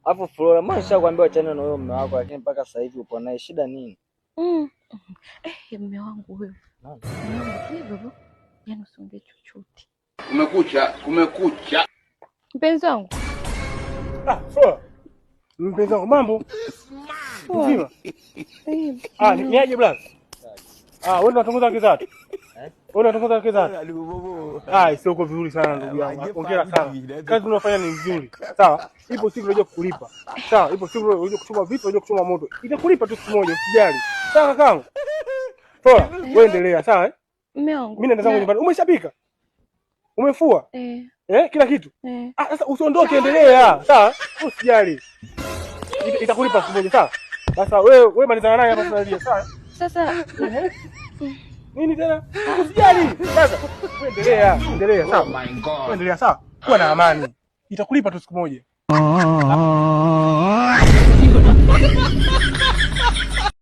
Alafu Flora, mbona nishakwambia achana na huyo mume wako lakini mpaka sasa hivi upo naye, shida nini? Mume wangu huyo. Hivyo. Yaani usiongee chochote. Kumekucha. Mpenzi wangu. Flora. Mpenzi wangu mambo? Mzima? Niaje blaza? Wewe unatongoza kizatu? Wewe unatongoza kizatu? Sio uko vizuri sana ndugu yangu. Hongera sana. Kazi unafanya ni nzuri. Sawa? Ipo siku unajua kukulipa. Sawa? Ipo siku unajua kuchoma vitu, unajua kuchoma moto. Itakulipa tu siku moja, usijali. Sawa kakaangu? Flora, wewe endelea, sawa? Mume wangu. Mimi naenda zangu nyumbani. Umeshapika? Umefua? Kila kitu? Sasa usiondoke, endelea. Sawa? Usijali. Itakulipa siku moja, sawa? Sasa wewe malizana naye hapa tunalia, sawa? Sasa nini tena? Usijali. Sasa endelea, sawa? Oh my God. Endelea, sawa? Kuwa na amani. Itakulipa tu siku moja.